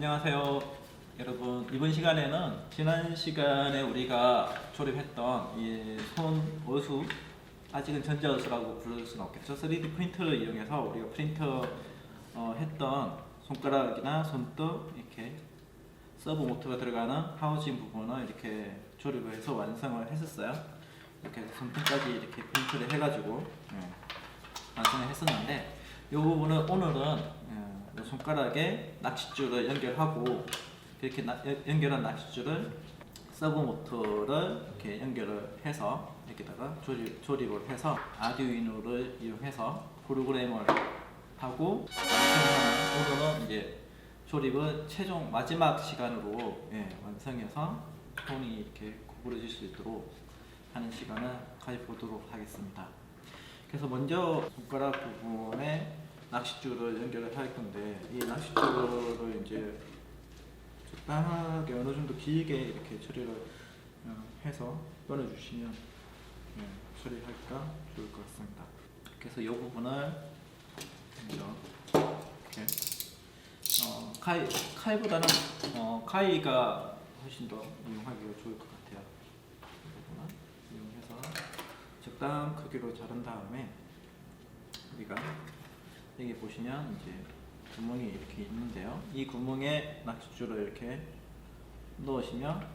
안녕하세요 여러분. 이번 시간에는 지난 시간에 우리가 조립했던 이 손 어수, 아직은 전자어수라고 부를 수는 없겠죠. 3D 프린터를 이용해서 우리가 했던 손가락이나 손톱, 이렇게 서브 모터가 들어가는 하우징 부분을 이렇게 조립을 해서 완성을 했었어요. 이렇게 손톱까지 이렇게 프린트를 해가지고 완성을 했었는데, 이 부분은 오늘은 손가락에 낚싯줄을 연결하고, 그렇게 연결한 낚싯줄을 서브 모터를 이렇게 연결을 해서 여기다가 조립을 해서 아두이노를 이용해서 프로그램을 하고 완성하는, 오늘은 이제 조립을 최종 마지막 시간으로 완성해서 손이 이렇게 구부러질 수 있도록 하는 시간을 가져보도록 하겠습니다. 그래서 먼저 손가락 부분에 낚싯줄을 연결을 할 건데, 이 낚싯줄을 이제 적당하게 어느 정도 길게 이렇게 처리를 해서 끊어주시면 처리하기가 좋을 것 같습니다. 그래서 이 부분을 이렇게 칼보다는 가위가 훨씬 더 이용하기가 좋을 것 같아요. 이 부분을 이용해서 적당한 크기로 자른 다음에, 우리가 여기 보시면 이제 구멍이 이렇게 있는데요. 이 구멍에 낚싯줄을 이렇게 넣으시면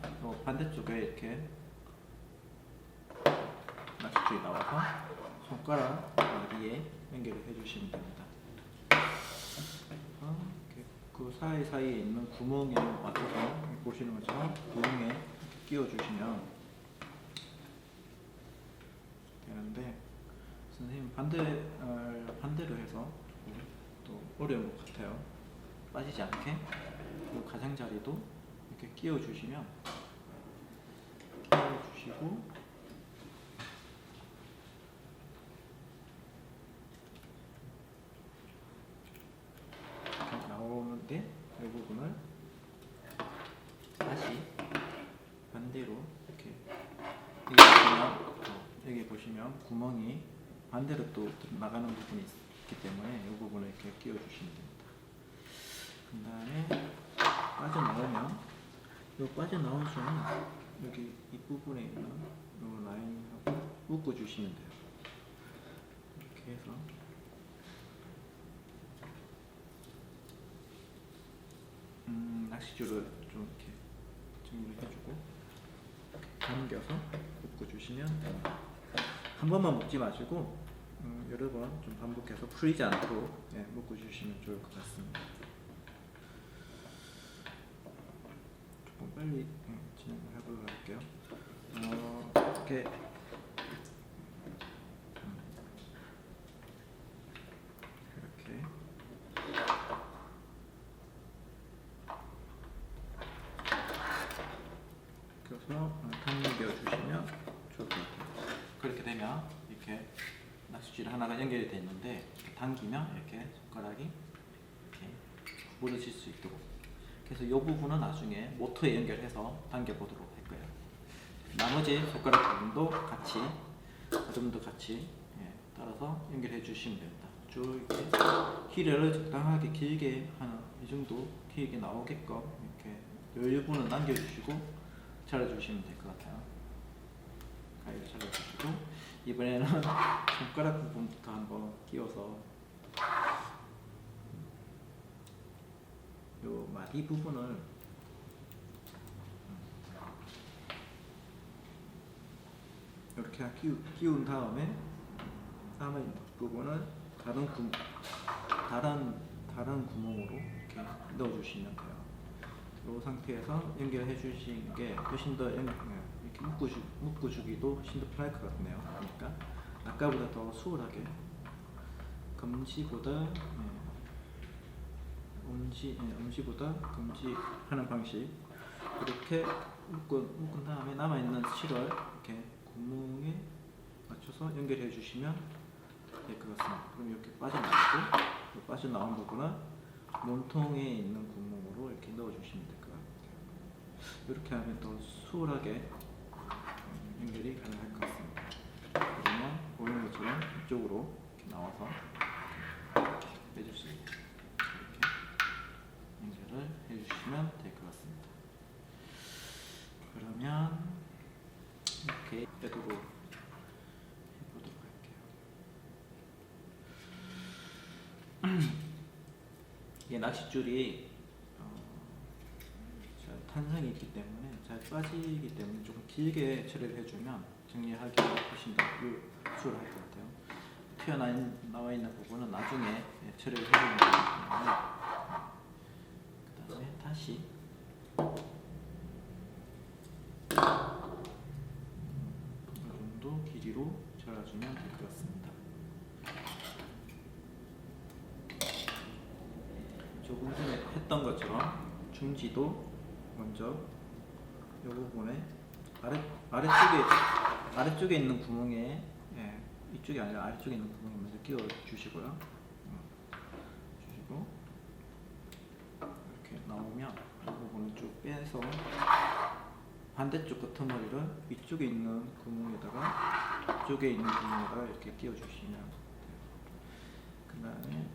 반대쪽에 이렇게 낚싯줄이 나와서 손가락 머리에 연결을 해주시면 됩니다. 그 사이사이에 있는 구멍에 맞춰서 보시는 것처럼 구멍에 끼워주시면 되는데, 선생님 반대로 해서 또 어려운 것 같아요. 빠지지 않게 이 가장자리도 이렇게 끼워주시면, 끼워주시고 이렇게 나오는데, 이 부분을 다시 반대로 이렇게 여기 보시면 구멍이 반대로 또 나가는 부분이 있기 때문에 이 부분을 이렇게 끼워주시면 됩니다. 그 다음에 빠져나오면, 이 빠져나온 손은 여기 이 부분에 있는 이 라인하고 묶어주시면 돼요. 이렇게 해서 낚싯줄을 좀 이렇게 정리해주고 당겨서 묶어주시면 됩니다. 한 번만 묶지 마시고 여러 번 좀 반복해서 풀리지 않도록 묶어주시면 좋을 것 같습니다. 조금 빨리 진행을 해보도록 할게요. 이렇게 그래서 당겨주시면 좋을 것 같아요. 그렇게 되면 이렇게 낚싯줄 하나가 연결이 되어 있는데, 이렇게 당기면 이렇게 손가락이 이렇게 무너질 수 있도록. 그래서 이 부분은 나중에 모터에 연결해서 당겨보도록 할 거예요. 나머지 손가락 부분도 같이 아점도 같이 따라서 연결해 주시면 됩니다. 쭉 이렇게 길이를 적당하게 길게 이 정도 길게 나오게끔 이렇게 여유분을 남겨주시고 잘라주시면 될 것 같아요. 가위로 잘라주시고, 이번에는 손가락 부분부터 한번 끼워서 요 마디 부분을 이렇게 끼운 다음에 남은 부분을 다른 구멍으로 이렇게 넣어주시면 돼요. 이 상태에서 연결해 주시는 게 훨씬 더 이렇게 묶어주기도 훨씬 더 편할 것 같네요. 그러니까 아까보다 더 수월하게, 엄지보다 금지하는 방식, 이렇게 묶은 다음에 남아있는 실을 이렇게 구멍에 맞춰서 연결해 주시면 될 것 같습니다. 그럼 이렇게 빠져나오고, 빠져나온 부분은 몸통에 있는 구멍으로 이렇게 넣어주시면 될 것 같아요. 이렇게 하면 더 수월하게 연결이 가능할 것 같습니다. 그러면 보이는 것처럼 이쪽으로 이렇게 나와서 빼줄 수 있게 이렇게 연결 연결을 해주시면 될 것 같습니다. 그러면 이렇게 빼두고 해보도록 할게요. 이게 낚싯줄이 잘 탄성이 있기 때문에 잘 빠지기 때문에 조금 길게 처리를 해주면 정리하기 훨씬 더 수월할 것 같아요. 튀어나와 있는 부분은 나중에 처리를 해주는 거기 때문에 그 다음에 다시 이 정도 길이로 잘라주면 될 것 같습니다. 조금 전에 했던 것처럼 중지도 먼저 이 부분에 아래쪽에 있는 구멍에, 이쪽이 아니라 아래쪽에 있는 구멍에 먼저 끼워 주시고요. 주시고 이렇게 나오면 이 부분을 쭉 빼서 반대쪽 끄트머리를 위쪽에 있는 구멍에다가 이쪽에 있는 구멍에다가 이렇게 끼워 주시면 돼요. 그 다음에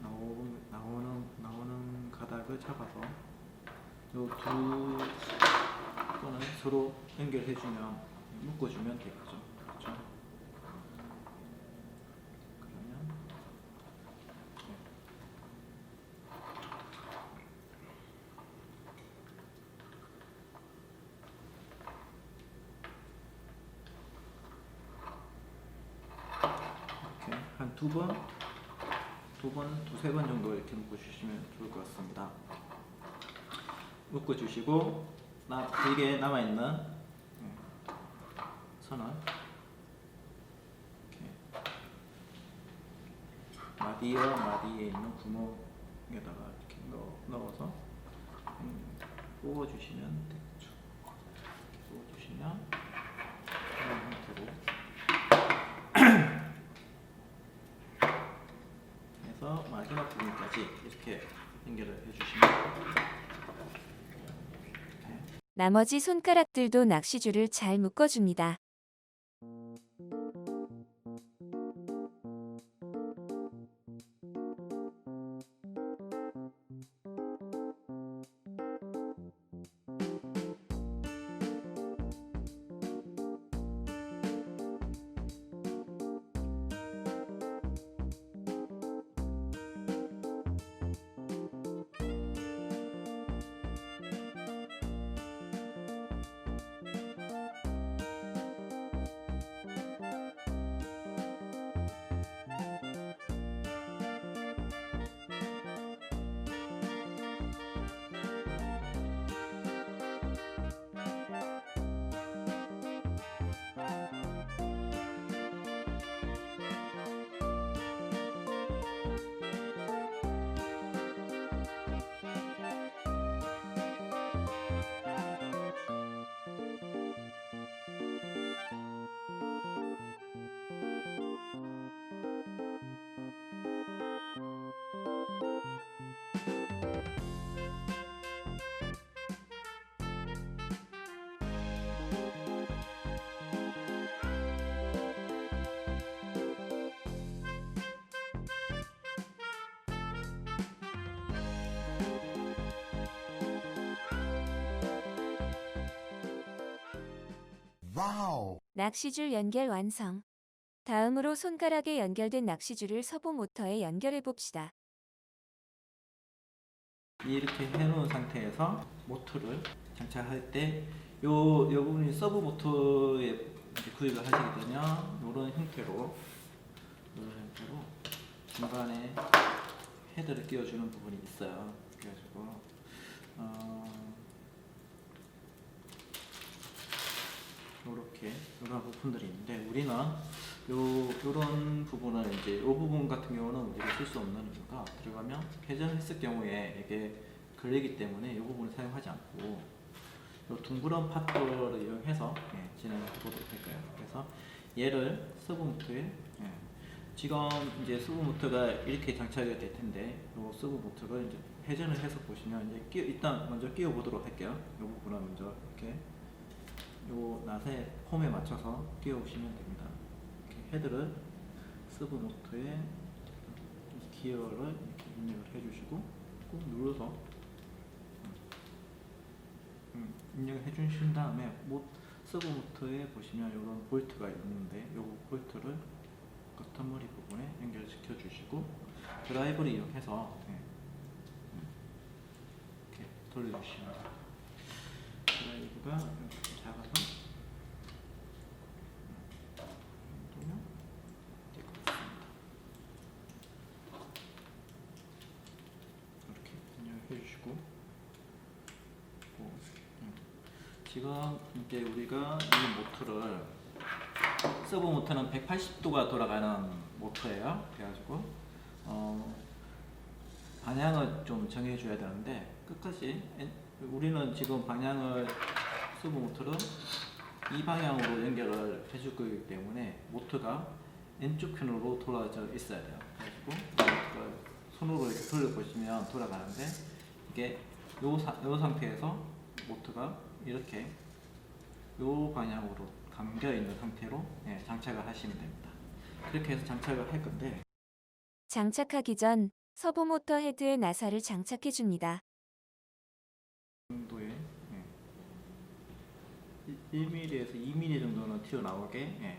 나오는 가닥을 잡아서 요 두 거는 서로 연결해주면 묶어주면 되겠죠. 그렇죠? 그러면 이렇게 한 두세 번 정도 이렇게 묶어주시면 좋을 것 같습니다. 묶어주시고 길게 남아있는 선을 이렇게 마디와 마디에 있는 구멍에다가 이렇게 넣어서 뽑아주시면 되겠죠. 뽑아주시면 이런 형태로 해서 마지막 부분까지 이렇게 연결을 해주시면 나머지 손가락들도 낚시줄을 잘 묶어줍니다. 와우! 낚시줄 연결 완성. 다음으로 손가락에 연결된 낚시줄을 서브 모터에 연결해 봅시다. 이렇게 해놓은 상태에서 모터를 장착할 때 요 부분이 서브 모터에 구입을 하시게 되면 이런 형태로 중간에 헤드를 끼워주는 부분이 있어요. 그래가지고 이렇게 이런 부분들이 있는데 우리는 요런 부분을 이제 이 부분 같은 경우는 우리가 쓸 수 없는 이유가 들어가면 회전했을 경우에 이게 걸리기 때문에 이 부분을 사용하지 않고 요 둥그런 파트를 이용해서 진행해 보도록 할까요? 그래서 얘를 서브모터에 지금 이제 서브모터가 이렇게 장착이 될 텐데 요 서브모터가 이제 회전을 해서 보시면 이제 일단 먼저 끼워 보도록 할게요. 이 부분을 먼저 이렇게 요 낫의 홈에 맞춰서 끼워 오시면 됩니다. 이렇게 헤드를 서브모터에 기어를 이렇게 입력을 해주시고 꾹 눌러서 입력해 주신 다음에 서브 모터에 보시면 이런 볼트가 있는데 이 볼트를 끝머리 부분에 연결시켜 주시고 드라이브를 이용해서 이렇게 돌려주시면 돼요. 드라이브가 이렇게 작아서 돌면 될 것 같습니다. 이렇게 입력해 주시고 지금 이제 우리가 이 모터를 서브 모터는 180도가 돌아가는 모터예요. 그래가지고 방향을 좀 정해줘야 되는데 끝까지 우리는 지금 방향을 서브 모터를 이 방향으로 연결을 해줄 거기 때문에 모터가 왼쪽 편으로 돌아져 있어야 돼요. 그래가지고 손으로 이렇게 돌려보시면 돌아가는데 이게 요 상태에서 모터가 이렇게 요 방향으로 감겨 있는 상태로 장착을 하시면 됩니다. 그렇게 해서 장착을 할 건데 장착하기 전 서브 모터 헤드에 나사를 장착해 줍니다. 정도의 1mm에서 2mm 정도는 튀어나오게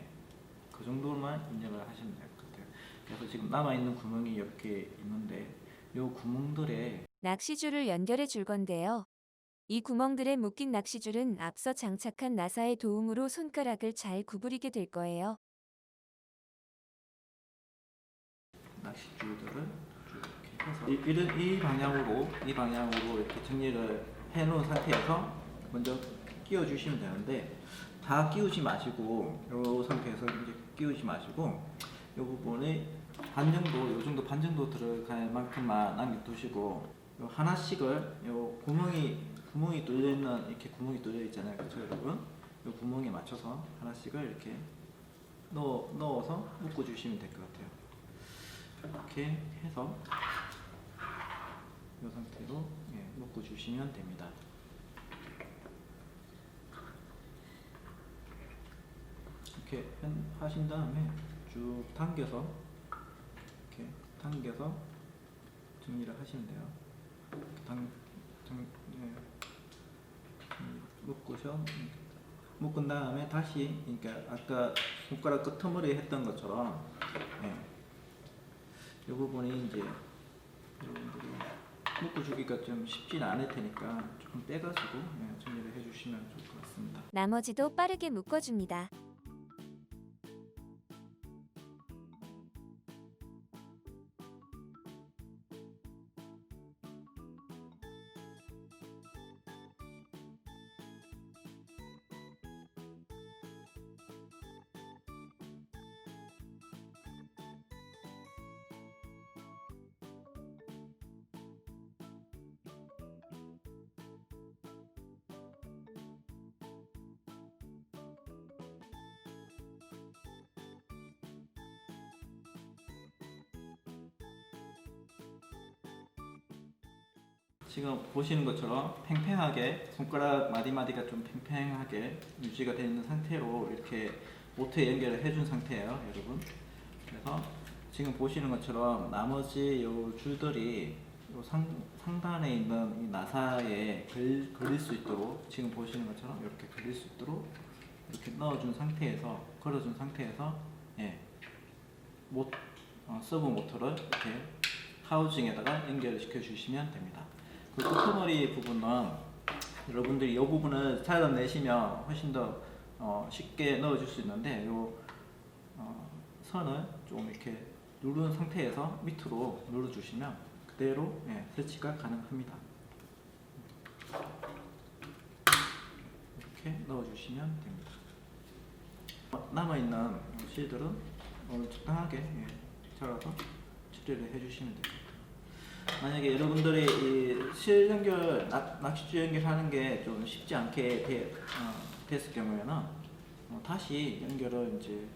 그 정도만 입력을 하시면 될 것 같아요. 그래서 지금 남아있는 구멍이 이렇게 있는데 이 구멍들에 낚시줄을 연결해 줄 건데요. 이 구멍들에 묶인 낚시줄은 앞서 장착한 나사의 도움으로 손가락을 잘 구부리게 될 거예요. 낚시줄들을 이렇게 해서 이 방향으로 이렇게 정리를 해 놓은 상태에서 먼저 끼워 주시면 되는데 다 끼우지 마시고 이 상태에서 이제 끼우지 마시고 이 부분에 요 정도 반 정도 들어갈 만큼만 남겨 두시고 요 하나씩을 요 구멍이 뚫려 있는 이렇게 구멍이 뚫려 있잖아요. 그렇죠, 여러분? 요 구멍에 맞춰서 하나씩을 이렇게 넣어서 묶어 주시면 될 것 같아요. 이렇게 해서 이 상태로 묶어 주시면 됩니다. 이렇게 하신 다음에 쭉 당겨서 이렇게 당겨서 정리를 하시면 돼요. 묶은 다음에 다시 그러니까 아까 손가락 끝머리에 했던 것처럼 이 부분이 이제 여러분들이 묶어주기가 좀 쉽지는 않을 테니까 조금 빼가지고 정리를 해주시면 좋을 것 같습니다. 나머지도 빠르게 묶어줍니다. 지금 보시는 것처럼 팽팽하게 손가락 마디마디가 좀 팽팽하게 유지가 되어 있는 상태로 이렇게 모터에 연결을 해준 상태예요, 여러분. 그래서 지금 보시는 것처럼 나머지 요 줄들이 요 상단에 있는 이 나사에 걸릴 수 있도록 지금 보시는 것처럼 이렇게 걸릴 수 있도록 이렇게 넣어준 상태에서 걸어준 상태에서 서브 모터를 이렇게 하우징에다가 연결을 시켜 주시면 됩니다. 그 끝머리 부분은 여러분들이 이 부분을 잘라내시면 훨씬 더 쉽게 넣어줄 수 있는데 이 선을 좀 이렇게 누른 상태에서 밑으로 눌러주시면 그대로 설치가 가능합니다. 이렇게 넣어주시면 됩니다. 남아있는 실들은 적당하게 잘라서 처리를 해주시면 됩니다. 만약에 여러분들이 이 실 연결, 낚시줄 연결하는 게 좀 쉽지 않게 됐을 경우에는 다시 연결을 이제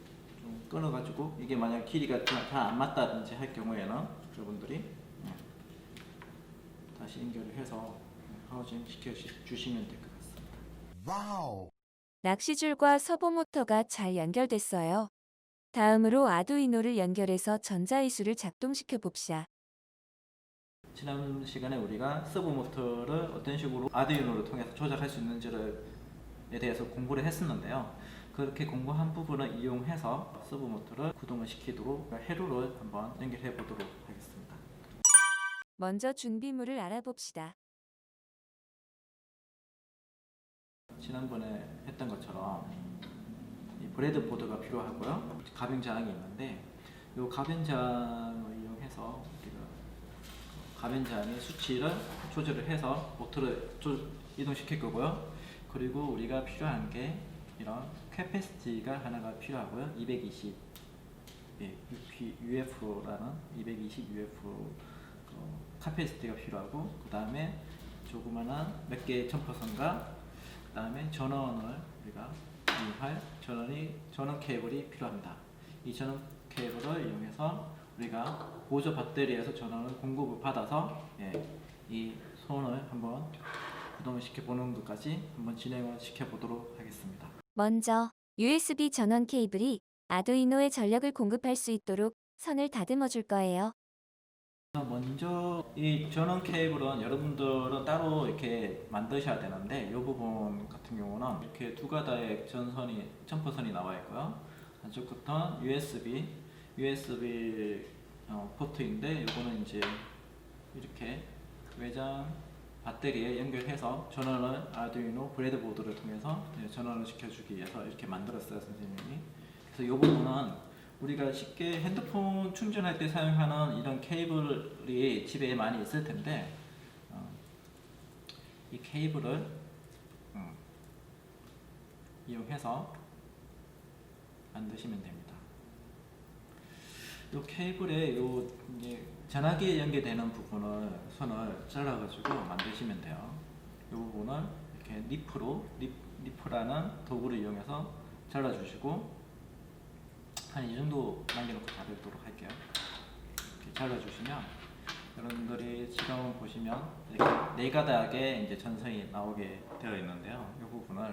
좀 끊어가지고 이게 만약 길이가 잘 안 맞다든지 할 경우에는 여러분들이 다시 연결을 해서 하우징 시켜 주시면 될 것 같습니다. Wow. 낚시줄과 서버 모터가 잘 연결됐어요. 다음으로 아두이노를 연결해서 전자이수를 작동시켜 봅시다. 지난 시간에 우리가 서브 모터를 어떤 식으로 아두이노를 통해서 조작할 수 있는지에 대해서 공부를 했었는데요. 그렇게 공부한 부분을 이용해서 서브 모터를 구동을 시키도록 회로를 한번 연결해 보도록 하겠습니다. 먼저 준비물을 알아봅시다. 지난번에 했던 것처럼 이 브레드 보드가 필요하고요. 가변장이 있는데 이 가변장을 이용해서 우리가 가변장의 수치를 조절을 해서 모터를 이동시킬 거고요. 그리고 우리가 필요한 게 이런 캐패시티가 하나가 필요하고요. 220 UF라는 220 UF 캐패시티가 필요하고, 그 다음에 조그마한 몇 개의 점퍼선과 그 다음에 전원을 우리가 이용할 전원 케이블이 필요합니다. 이 전원 케이블을 이용해서 우리가 보조 배터리에서 전원을 공급을 받아서 이 손을 한번 구동을 시켜 보는 것까지 한번 진행을 시켜 보도록 하겠습니다. 먼저 USB 전원 케이블이 아두이노에 전력을 공급할 수 있도록 선을 다듬어 줄 거예요. 먼저 이 전원 케이블은 여러분들은 따로 이렇게 만드셔야 되는데, 이 부분 같은 경우는 이렇게 두 가닥의 점퍼선이 나와 있고요. 한쪽부터 USB 포트인데, 이거는 이제 이렇게 외장 배터리에 연결해서 전원을 아두이노 브레드보드를 통해서 전원을 시켜주기 위해서 이렇게 만들었어요, 선생님이. 그래서 이 부분은 우리가 쉽게 핸드폰 충전할 때 사용하는 이런 케이블이 집에 많이 있을 텐데, 이 케이블을 이용해서 만드시면 됩니다. 이 케이블에 이제 전화기에 연결되는 부분을 선을 잘라가지고 만드시면 돼요. 이 부분을 이렇게 리프라는 도구를 이용해서 잘라주시고, 한 이 정도 남겨놓고 자르도록 할게요. 이렇게 잘라주시면 여러분들이 지금 보시면 이렇게 네 가닥의 이제 전선이 나오게 되어 있는데요. 이 부분을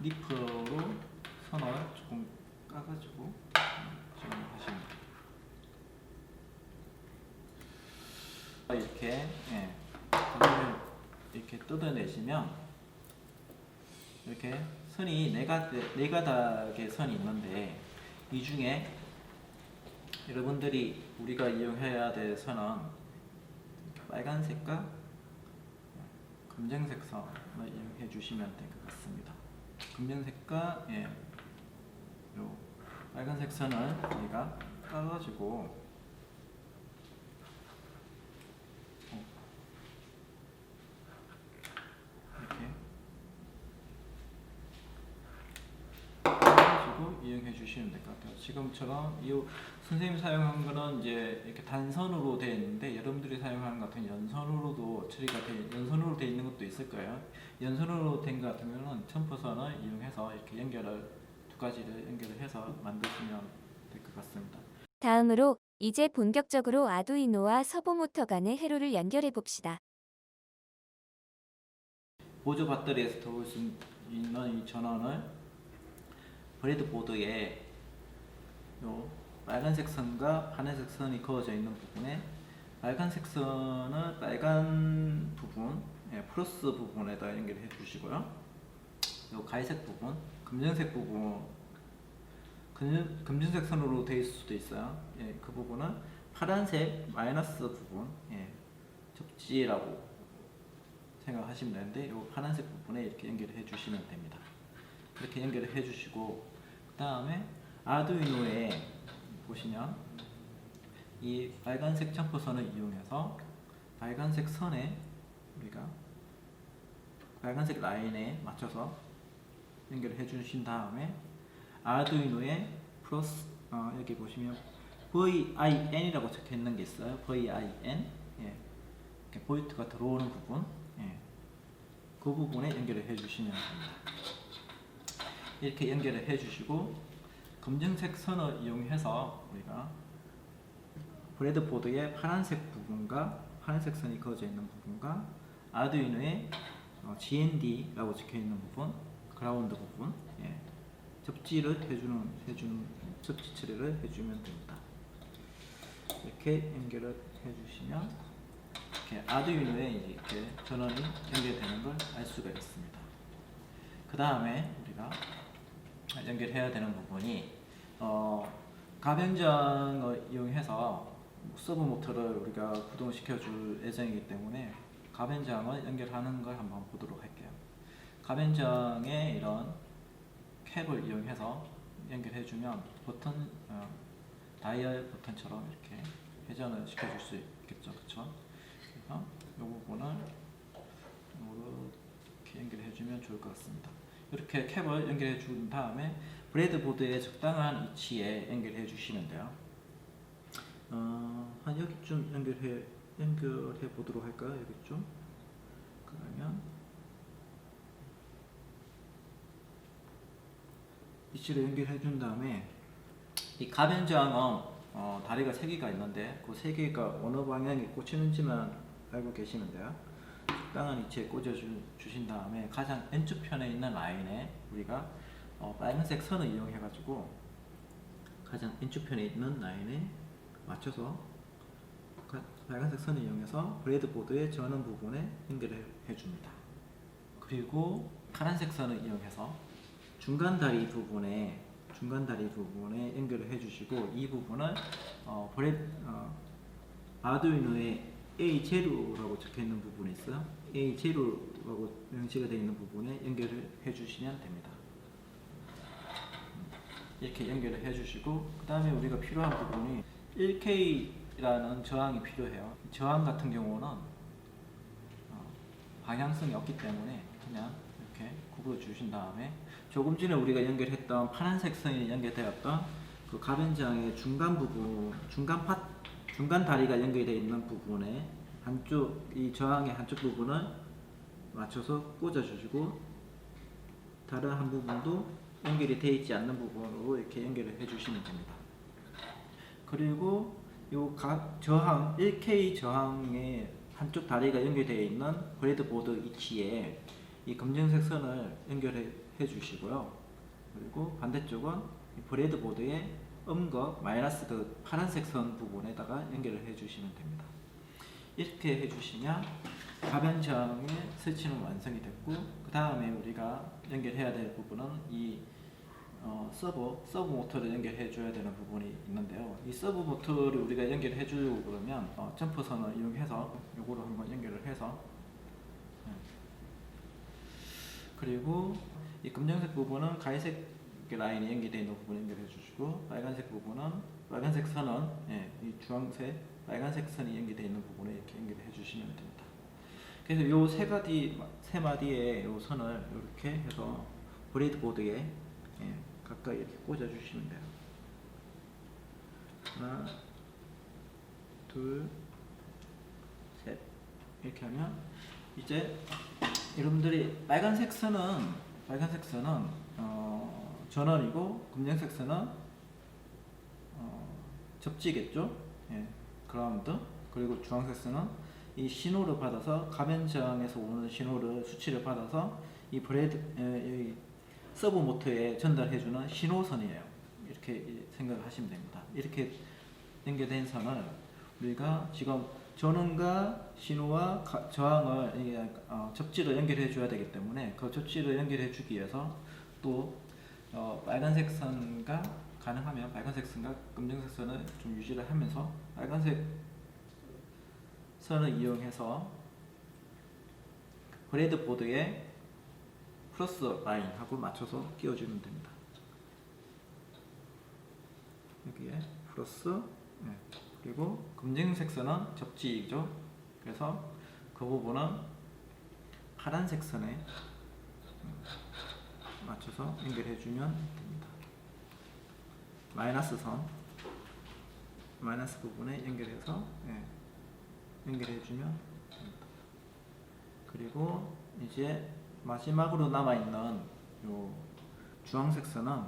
리프로 선을 조금 까가지고 지금 하시면 돼요. 이렇게 이렇게 뜯어내시면 이렇게 선이 네 가닥의 선이 있는데, 이 중에 여러분들이 우리가 이용해야 될 선은 빨간색과 검정색 선을 이용해 주시면 될 것 같습니다. 검정색과 요 빨간색 선을 우리가 까가지고 이용해 주시면 될 것 같아요. 지금처럼 이 선생님 사용한 거는 이제 이렇게 단선으로 되어 있는데, 여러분들이 사용하는 것 같은 연선으로도 연선으로 되어 있는 것도 있을 거예요. 연선으로 된 것 같은 경우는 점퍼선을 이용해서 이렇게 두 가지를 연결을 해서 만드시면 될 것 같습니다. 다음으로 이제 본격적으로 아두이노와 서버모터 간의 회로를 연결해 봅시다. 보조 배터리에서 도울 수 있는 이 전원을 브레드보드에 요 빨간색 선과 파란색 선이 그어져 있는 부분에, 빨간색 선을 빨간 부분, 플러스 부분에다 연결해 주시고요. 요 갈색 부분, 검정색 부분, 검정색 선으로 되어 있을 수도 있어요. 그 부분은 파란색 마이너스 부분, 접지라고 생각하시면 되는데, 요 파란색 부분에 이렇게 연결해 주시면 됩니다. 이렇게 연결을 해 주시고, 그 다음에 아두이노에 보시면 이 빨간색 점퍼선을 이용해서 빨간색 선에 우리가 빨간색 라인에 맞춰서 연결을 해 주신 다음에 아두이노에 플러스 여기 보시면 VIN이라고 적혀 있는 게 있어요. VIN, 이렇게 포인트가 들어오는 부분, 그 부분에 연결을 해 주시면 됩니다. 이렇게 연결을 해주시고, 검정색 선을 이용해서 우리가 브레드보드의 파란색 부분과 파란색 선이 그어져 있는 부분과 아두이노의 GND라고 적혀 있는 부분, 그라운드 부분, 접지를 해주는 접지 처리를 해주면 됩니다. 이렇게 연결을 해주시면 이렇게 아두이노에 이렇게 전원이 연결되는 걸 알 수가 있습니다. 그 다음에 우리가 연결해야 되는 부분이 가변장을 이용해서 서브 모터를 우리가 구동시켜 줄 예정이기 때문에 가변장을 연결하는 걸 한번 보도록 할게요. 가변장에 이런 캡을 이용해서 연결해 주면 버튼 다이얼 버튼처럼 이렇게 회전을 시켜줄 수 있겠죠, 그렇죠? 그래서 이 부분을 이렇게 연결해 주면 좋을 것 같습니다. 이렇게 캡을 연결해 준 다음에 브레드보드의 적당한 위치에 연결해 주시면 돼요. 한 여기쯤 연결해 보도록 할까요? 여기쯤. 그러면 위치를 연결해 준 다음에 이 가변장은 다리가 3개가 있는데 그 3개가 어느 방향에 꽂히는지만 알고 계시면 돼요. 적당한 위치에 꽂아 주신 다음에 가장 왼쪽 편에 있는 라인에 우리가 빨간색 선을 이용해 가지고 가장 왼쪽 편에 있는 라인에 맞춰서 빨간색 선을 이용해서 브레드보드의 전원 부분에 연결을 해줍니다. 그리고 파란색 선을 이용해서 중간 다리 부분에 연결을 해주시고 이 부분을 아두이노에 A0라고 적혀있는 부분이 있어요. A0라고 명시가 되어 있는 부분에 연결을 해주시면 됩니다. 이렇게 연결을 해주시고 그 다음에 우리가 필요한 부분이 1K라는 저항이 필요해요. 저항 같은 경우는 방향성이 없기 때문에 그냥 이렇게 굽어 주신 다음에 조금 전에 우리가 연결했던 파란색 선이 연결되었던 그 가변장의 중간 부분, 중간 다리가 연결되어 있는 부분에 이 저항의 한쪽 부분을 맞춰서 꽂아 주시고 다른 한 부분도 연결이 되어 있지 않는 부분으로 이렇게 연결을 해 주시면 됩니다. 그리고 요 저항 1K 저항의 한쪽 다리가 연결되어 있는 브레드보드 위치에 이 검정색 선을 연결해 주시고요. 그리고 반대쪽은 이 브레드보드의 음과 마이너스 그 파란색 선 부분에다가 연결을 해 주시면 됩니다. 이렇게 해 주시면 가변장의 설치는 완성이 됐고 그 다음에 우리가 연결해야 될 부분은 이 서브 모터를 연결해 줘야 되는 부분이 있는데요. 이 서브 모터를 우리가 연결해 주려고 그러면 점퍼선을 이용해서 요거를 한번 연결을 해서 그리고 이 검정색 부분은 갈색 라인이 연결되어 있는 부분 연결해 주시고 빨간색 부분은 빨간색 선은 이 주황색 빨간색 선이 연결되어 있는 부분에 이렇게 연결해 주시면 됩니다. 그래서 요 세 마디의 요 선을 이렇게 해서 브레이드보드에 가까이 이렇게 꽂아 주시면 돼요. 하나, 둘, 셋 이렇게 하면 이제 여러분들이 빨간색 선은 전원이고 검정색 선은 접지겠죠. 그라운드. 그리고 주황색 선은 이 신호를 받아서 가변장에서 오는 수치를 받아서 이 서브 모터에 전달해주는 신호선이에요. 이렇게 생각하시면 됩니다. 이렇게 연결된 선을 우리가 지금 전원과 신호와 저항을 접지를 연결해 줘야 되기 때문에 그 접지를 연결해 주기 위해서 또 빨간색 선과 가능하면 빨간색 선과 검정색 선을 좀 유지를 하면서 빨간색 선을 이용해서 브레드보드에 플러스 라인하고 맞춰서 끼워주면 됩니다. 여기에 플러스 그리고 검정색 선은 접지이죠. 그래서 그 부분은 파란색 선에 맞춰서 연결해주면 됩니다. 마이너스 부분에 연결해서 연결해주면 됩니다. 그리고 이제 마지막으로 남아있는 요 주황색 선은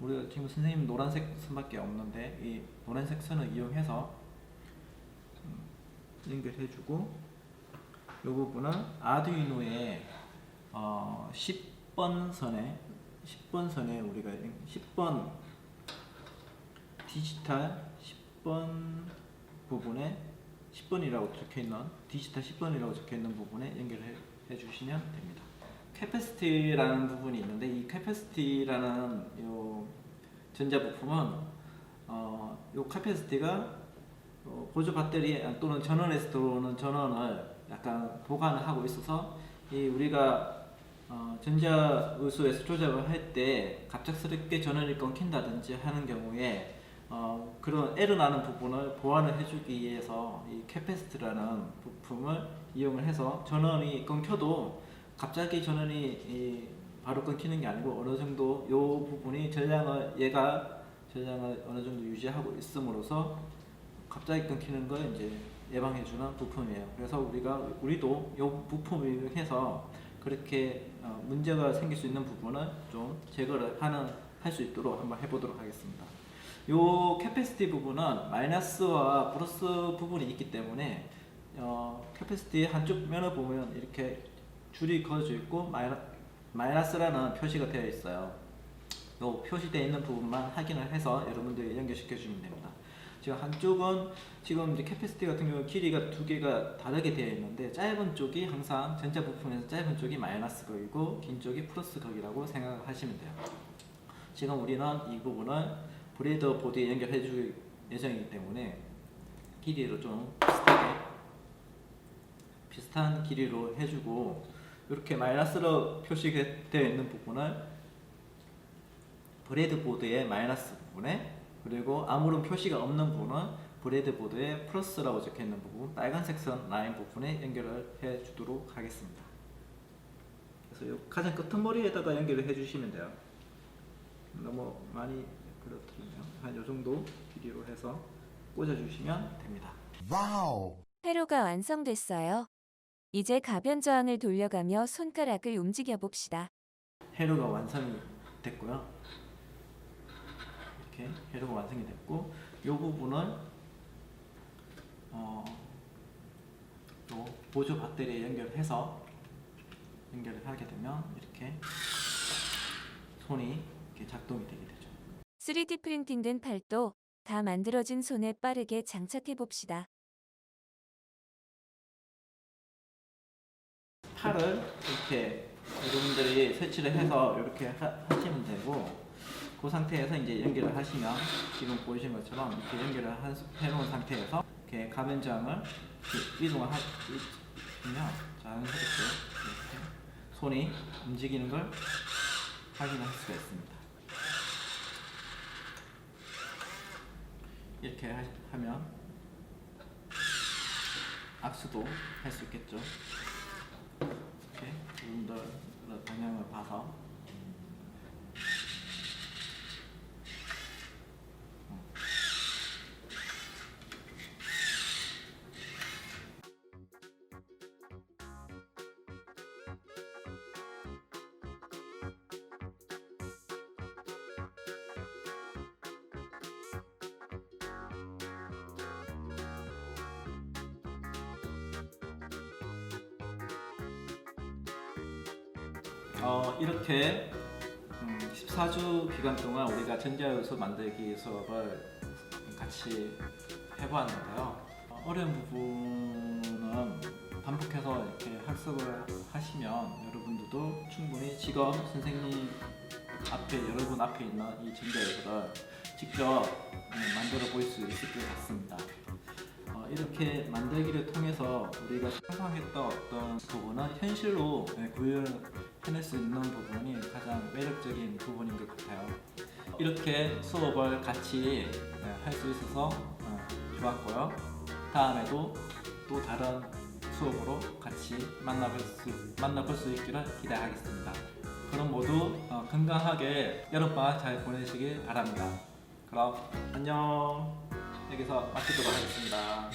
우리가 지금 선생님 노란색 선밖에 없는데 이 노란색 선을 이용해서 연결해주고 이 부분은 아두이노의 10번 선에 우리가 10번 디지털 10번 부분에 10번이라고 적혀있는 디지털 10번이라고 적혀있는 부분에 연결해 주시면 됩니다. 캐패시티라는 부분이 있는데 이 캐패시티라는 요 전자부품은 요 캐패시티가 보조 배터리 또는 전원에서 들어오는 전원을 약간 보관을 하고 있어서 이 우리가 전자의소에서 조작을 할 때 갑작스럽게 전원이 끊긴다든지 하는 경우에 그런 에러 나는 부분을 보완을 해주기 위해서 이 캐패시티라는 부품을 이용을 해서 전원이 끊겨도 갑자기 전원이 바로 끊기는 게 아니고 어느 정도 이 부분이 전량을 어느 정도 유지하고 있음으로써 갑자기 끊기는 걸 이제 예방해주는 부품이에요. 그래서 우리도 이 부품을 이용해서 그렇게 문제가 생길 수 있는 부분을 좀 제거를 할 수 있도록 한번 해보도록 하겠습니다. 요 캐패시티 부분은 마이너스와 플러스 부분이 있기 때문에 캐패시티 한쪽 면을 보면 이렇게 줄이 그어져 있고 마이너스라는 표시가 되어 있어요. 요 표시되어 있는 부분만 확인을 해서 여러분들이 연결시켜 주시면 됩니다. 지금 한쪽은 지금 이제 캐패시티 같은 경우 길이가 두 개가 다르게 되어 있는데 짧은 쪽이 항상 전자 부품에서 짧은 쪽이 마이너스 극이고 긴 쪽이 플러스 극이라고 생각하시면 돼요. 지금 우리는 이 부분을 브레이드 보드에 연결해 줄 예정이기 때문에 길이로 좀 비슷한 길이로 해주고 이렇게 마이너스로 표시가 되어 있는 부분을 브레이드보드의 마이너스 부분에 그리고 아무런 표시가 없는 부분은 브레이드보드의 플러스라고 적혀 있는 부분 빨간색 선 라인 부분에 연결을 해 주도록 하겠습니다. 그래서 이 가장 끝머리에다가 연결을 해 주시면 돼요. 너무 많이 그렇더라고요. 한 요 정도 길이로 해서 꽂아 주시면 됩니다. Wow. 회로가 완성됐어요. 이제 가변 저항을 돌려가며 손가락을 움직여 봅시다. 회로가 완성이 됐고요. 이렇게 회로가 완성이 됐고 이 부분을 또 보조 배터리에 연결을 하게 되면 이렇게 손이 이렇게 작동이 되게 되죠. 3D 프린팅된 팔도 다 만들어진 손에 빠르게 장착해 봅시다. 팔을 이렇게 여러분들이 설치를 해서 이렇게 하시면 되고 그 상태에서 이제 연결을 하시면 지금 보이신 것처럼 이렇게 연결을 해놓은 상태에서 이렇게 가변장을 이동을 하시면 자연스럽게 이렇게 손이 움직이는 걸 확인할 수가 있습니다. 이렇게 하면 악수도 할 수 있겠죠. 이렇게 여러분들 방향을 봐서 이렇게 14주 기간 동안 우리가 전자요소 만들기 수업을 같이 해보았는데요. 어려운 부분은 반복해서 이렇게 학습을 하시면 여러분들도 충분히 지금 선생님 앞에 여러분 앞에 있는 이 전자요소를 직접 만들어 볼 수 있을 것 같습니다. 이렇게 만들기를 통해서 우리가 상상했던 어떤 부분은 현실로 구현해낼 수 있는 부분이 가장 매력적인 부분인 것 같아요. 이렇게 수업을 같이 할 수 있어서 좋았고요. 다음에도 또 다른 수업으로 같이 만나볼 수 있기를 기대하겠습니다. 그럼 모두 건강하게 여름방학 잘 보내시길 바랍니다. 그럼 안녕. 여기서 마치도록 하겠습니다.